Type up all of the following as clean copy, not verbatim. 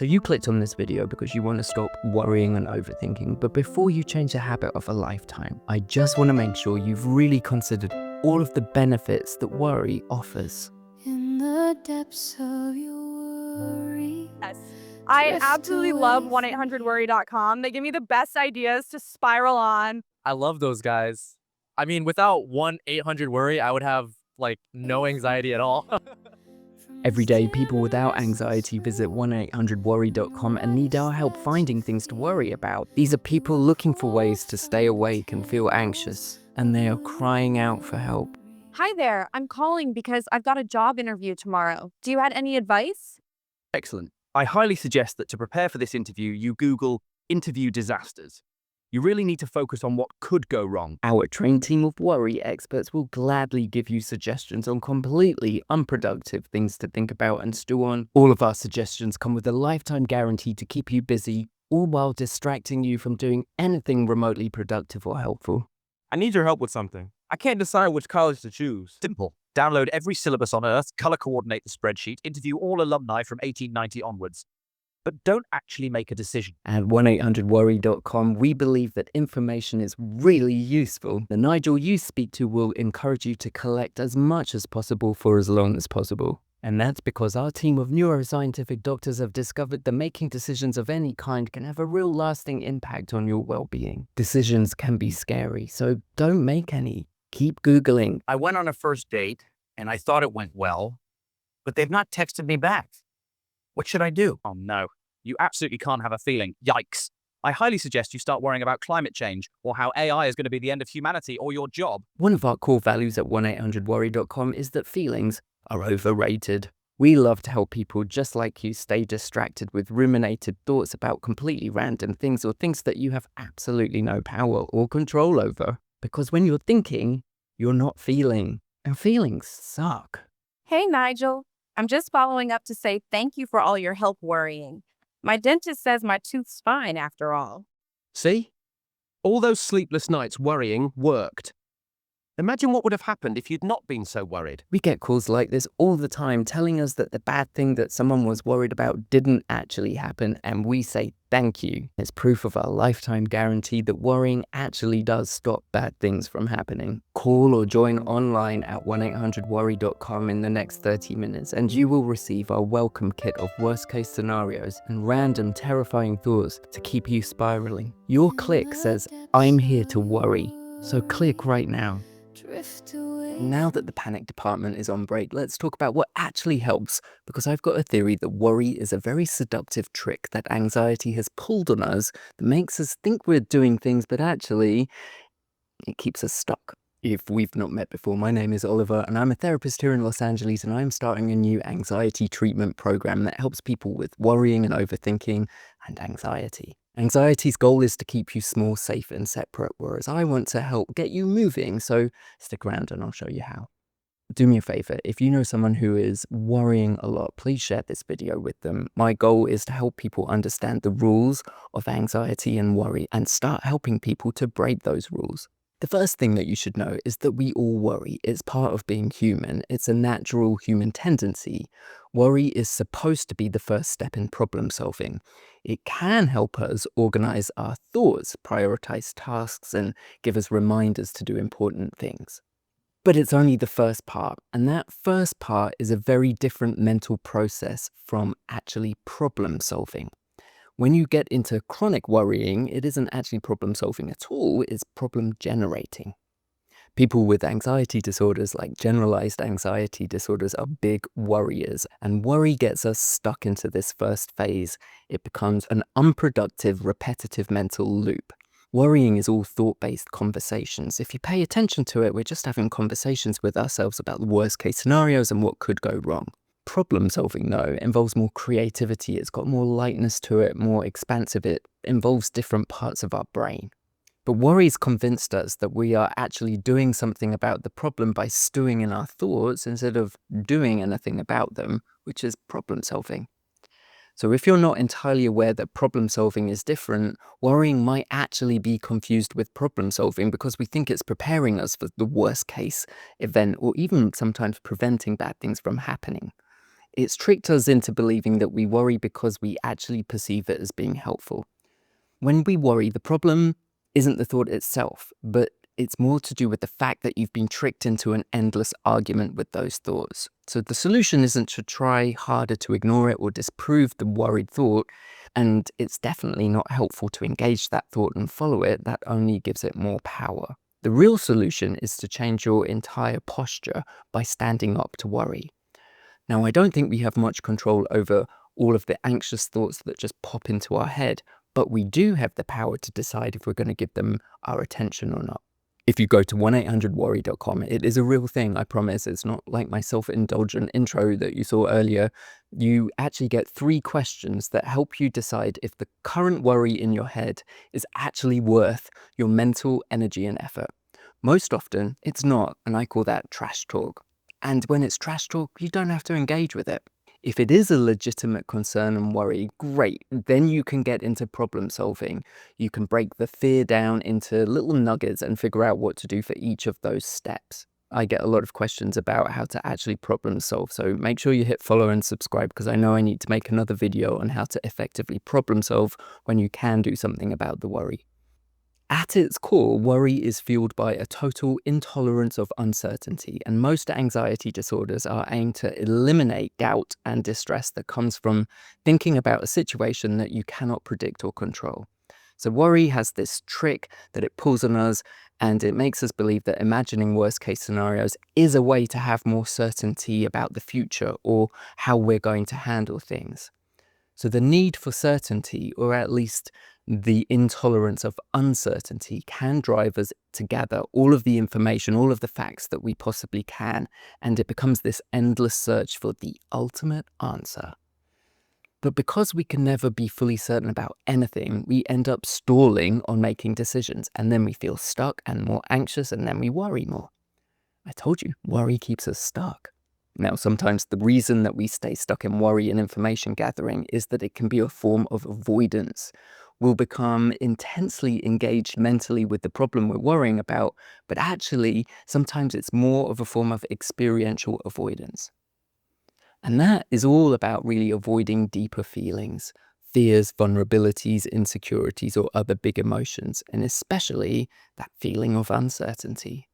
So you clicked on this video because you want to stop worrying and overthinking, but before you change the habit of a lifetime, I just want to make sure you've really considered all of the benefits that worry offers. In the depths of your worry. Yes. I Drift absolutely love away 1-800-WORRY.com. They give me the best ideas to spiral on. I love those guys. I mean, without 1-800-WORRY, I would have no anxiety at all. Every day, people without anxiety visit 1-800-WORRY.com and need our help finding things to worry about. These are people looking for ways to stay awake and feel anxious, and they are crying out for help. Hi there. I'm calling because I've got a job interview tomorrow. Do you have any advice? Excellent. I highly suggest that to prepare for this interview, you Google interview disasters. You really need to focus on what could go wrong. Our trained team of worry experts will gladly give you suggestions on completely unproductive things to think about and stew on. All of our suggestions come with a lifetime guarantee to keep you busy, all while distracting you from doing anything remotely productive or helpful. I need your help with something. I can't decide which college to choose. Simple. Download every syllabus on Earth, color coordinate the spreadsheet, interview all alumni from 1890 onwards. But don't actually make a decision. At 1-800-WORRY.com, we believe that information is really useful. The Nigel you speak to will encourage you to collect as much as possible for as long as possible. And that's because our team of neuroscientific doctors have discovered that making decisions of any kind can have a real lasting impact on your well-being. Decisions can be scary, so don't make any. Keep Googling. I went on a first date and I thought it went well, but they've not texted me back. What should I do? Oh no, you absolutely can't have a feeling. Yikes. I highly suggest you start worrying about climate change or how AI is going to be the end of humanity or your job. One of our core values at 1-800-WORRY.com is that feelings are overrated. We love to help people just like you stay distracted with ruminated thoughts about completely random things or things that you have absolutely no power or control over. Because when you're thinking, you're not feeling, and feelings suck. Hey, Nigel. I'm just following up to say thank you for all your help worrying. My dentist says my tooth's fine after all. See? All those sleepless nights worrying worked. Imagine what would have happened if you'd not been so worried. We get calls like this all the time telling us that the bad thing that someone was worried about didn't actually happen, and we say thank you. It's proof of our lifetime guarantee that worrying actually does stop bad things from happening. Call or join online at 1-800-WORRY.com in the next 30 minutes and you will receive our welcome kit of worst case scenarios and random terrifying thoughts to keep you spiraling. Your click says, I'm here to worry, so click right now. drift away. Now that the panic department is on break, let's talk about what actually helps, because I've got a theory that worry is a very seductive trick that anxiety has pulled on us that makes us think we're doing things, but actually it keeps us stuck. If we've not met before, my name is Oliver and I'm a therapist here in Los Angeles, and I'm starting a new anxiety treatment program that helps people with worrying and overthinking and anxiety. Anxiety's goal is to keep you small, safe and separate, whereas I want to help get you moving, so stick around and I'll show you how. Do me a favor, if you know someone who is worrying a lot, please share this video with them. My goal is to help people understand the rules of anxiety and worry and start helping people to break those rules. The first thing that you should know is that we all worry. It's part of being human. It's a natural human tendency. Worry is supposed to be the first step in problem solving. It can help us organize our thoughts, prioritize tasks, and give us reminders to do important things. But it's only the first part, and that first part is a very different mental process from actually problem solving. When you get into chronic worrying, it isn't actually problem solving at all, it's problem generating. People with anxiety disorders, like generalized anxiety disorders, are big worriers, and worry gets us stuck into this first phase. It becomes an unproductive, repetitive mental loop. Worrying is all thought-based conversations. If you pay attention to it, we're just having conversations with ourselves about the worst-case scenarios and what could go wrong. Problem solving, though, involves more creativity. It's got more lightness to it, more expansive. It involves different parts of our brain. But worry's convinced us that we are actually doing something about the problem by stewing in our thoughts instead of doing anything about them, which is problem solving. So if you're not entirely aware that problem solving is different, worrying might actually be confused with problem solving because we think it's preparing us for the worst case event or even sometimes preventing bad things from happening. It's tricked us into believing that we worry because we actually perceive it as being helpful. When we worry, the problem isn't the thought itself, but it's more to do with the fact that you've been tricked into an endless argument with those thoughts. So the solution isn't to try harder to ignore it or disprove the worried thought, and it's definitely not helpful to engage that thought and follow it. That only gives it more power. The real solution is to change your entire posture by standing up to worry. Now, I don't think we have much control over all of the anxious thoughts that just pop into our head, but we do have the power to decide if we're going to give them our attention or not. If you go to 1-800-WORRY.com, it is a real thing, I promise. It's not like my self-indulgent intro that you saw earlier. You actually get 3 questions that help you decide if the current worry in your head is actually worth your mental energy and effort. Most often, it's not, and I call that trash talk. And when it's trash talk, you don't have to engage with it. If it is a legitimate concern and worry, great. Then you can get into problem solving. You can break the fear down into little nuggets and figure out what to do for each of those steps. I get a lot of questions about how to actually problem solve, so make sure you hit follow and subscribe because I know I need to make another video on how to effectively problem solve when you can do something about the worry. At its core, worry is fueled by a total intolerance of uncertainty, and most anxiety disorders are aimed to eliminate doubt and distress that comes from thinking about a situation that you cannot predict or control. So worry has this trick that it pulls on us, and it makes us believe that imagining worst-case scenarios is a way to have more certainty about the future or how we're going to handle things. So the need for certainty, or at least the intolerance of uncertainty, can drive us to gather all of the information, all of the facts that we possibly can, and it becomes this endless search for the ultimate answer. But because we can never be fully certain about anything, we end up stalling on making decisions, and then we feel stuck and more anxious, and then we worry more. I told you, worry keeps us stuck. Now, sometimes the reason that we stay stuck in worry and information gathering is that it can be a form of avoidance. We'll become intensely engaged mentally with the problem we're worrying about, but actually, sometimes it's more of a form of experiential avoidance. And that is all about really avoiding deeper feelings, fears, vulnerabilities, insecurities, or other big emotions, and especially that feeling of uncertainty.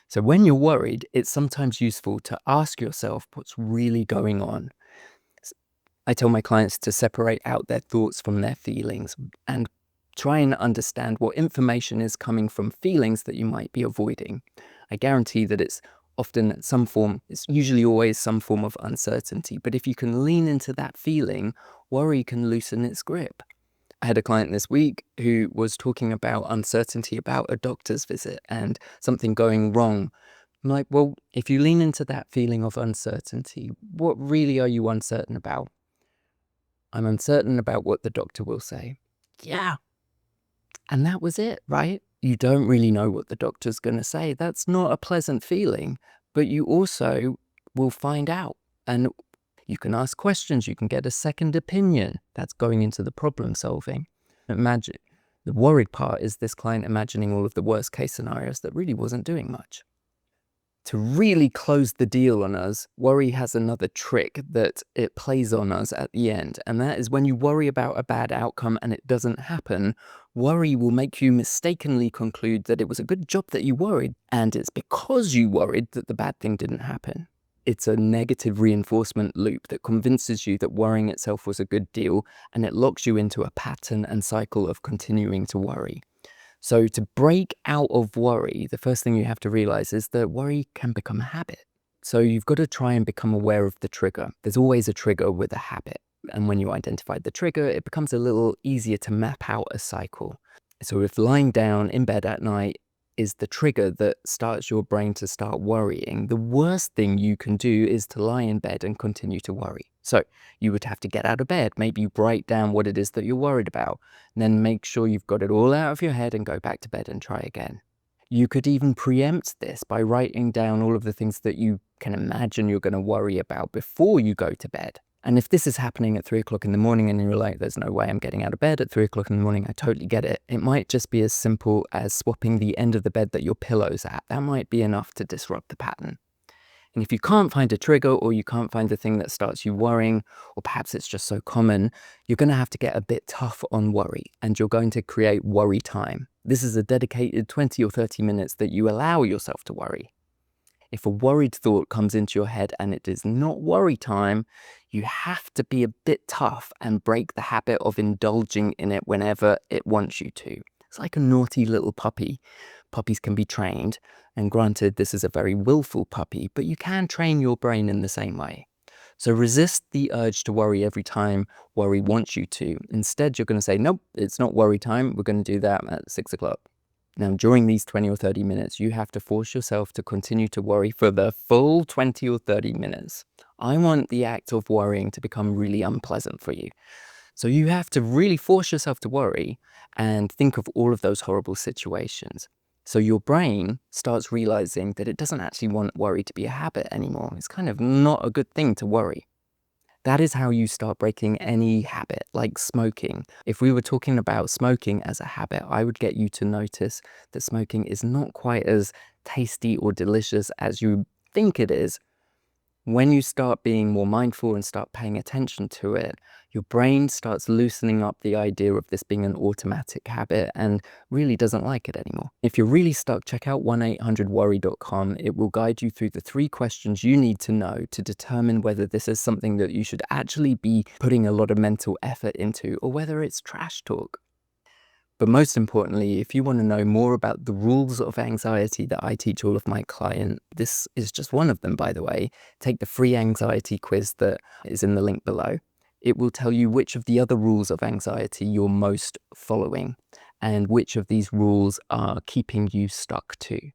So when you're worried, it's sometimes useful to ask yourself what's really going on. I tell my clients to separate out their thoughts from their feelings and try and understand what information is coming from feelings that you might be avoiding. I guarantee that it's often some form, it's usually always some form of uncertainty, but if you can lean into that feeling, worry can loosen its grip. I had a client this week who was talking about uncertainty about a doctor's visit and something going wrong. I'm like, well, if you lean into that feeling of uncertainty, what really are you uncertain about? I'm uncertain about what the doctor will say. Yeah. And that was it, right? You don't really know what the doctor's going to say. That's not a pleasant feeling, but you also will find out. And you can ask questions, you can get a second opinion. That's going into the problem solving. Imagine, the worried part is this client imagining all of the worst case scenarios that really wasn't doing much. To really close the deal on us, worry has another trick that it plays on us at the end. And that is when you worry about a bad outcome and it doesn't happen, worry will make you mistakenly conclude that it was a good job that you worried. And it's because you worried that the bad thing didn't happen. It's a negative reinforcement loop that convinces you that worrying itself was a good deal, and it locks you into a pattern and cycle of continuing to worry. So to break out of worry, the first thing you have to realize is that worry can become a habit. So you've got to try and become aware of the trigger. There's always a trigger with a habit. And when you identify the trigger, it becomes a little easier to map out a cycle. So if lying down in bed at night is the trigger that starts your brain to start worrying, the worst thing you can do is to lie in bed and continue to worry. So you would have to get out of bed, maybe write down what it is that you're worried about, and then make sure you've got it all out of your head and go back to bed and try again. You could even preempt this by writing down all of the things that you can imagine you're going to worry about before you go to bed. And if this is happening at 3 o'clock in the morning and you're like, there's no way I'm getting out of bed at 3 o'clock in the morning, I totally get it. It might just be as simple as swapping the end of the bed that your pillow's at. That might be enough to disrupt the pattern. And if you can't find a trigger, or you can't find the thing that starts you worrying, or perhaps it's just so common, you're going to have to get a bit tough on worry, and you're going to create worry time. This is a dedicated 20 or 30 minutes that you allow yourself to worry. If a worried thought comes into your head and it is not worry time, you have to be a bit tough and break the habit of indulging in it whenever it wants you to. It's like a naughty little puppy. Puppies can be trained, and granted, this is a very willful puppy, but you can train your brain in the same way. So resist the urge to worry every time worry wants you to. Instead, you're going to say, nope, it's not worry time. We're going to do that at 6 o'clock. Now, during these 20 or 30 minutes, you have to force yourself to continue to worry for the full 20 or 30 minutes. I want the act of worrying to become really unpleasant for you. So you have to really force yourself to worry and think of all of those horrible situations. So your brain starts realizing that it doesn't actually want worry to be a habit anymore. It's kind of not a good thing to worry. That is how you start breaking any habit, like smoking. If we were talking about smoking as a habit, I would get you to notice that smoking is not quite as tasty or delicious as you think it is. When you start being more mindful and start paying attention to it, your brain starts loosening up the idea of this being an automatic habit and really doesn't like it anymore. If you're really stuck, check out 1-800-WORRY.com. It will guide you through the 3 questions you need to know to determine whether this is something that you should actually be putting a lot of mental effort into, or whether it's trash talk. But most importantly, if you want to know more about the rules of anxiety that I teach all of my clients, this is just one of them, by the way. Take the free anxiety quiz that is in the link below. It will tell you which of the other rules of anxiety you're most following and which of these rules are keeping you stuck too.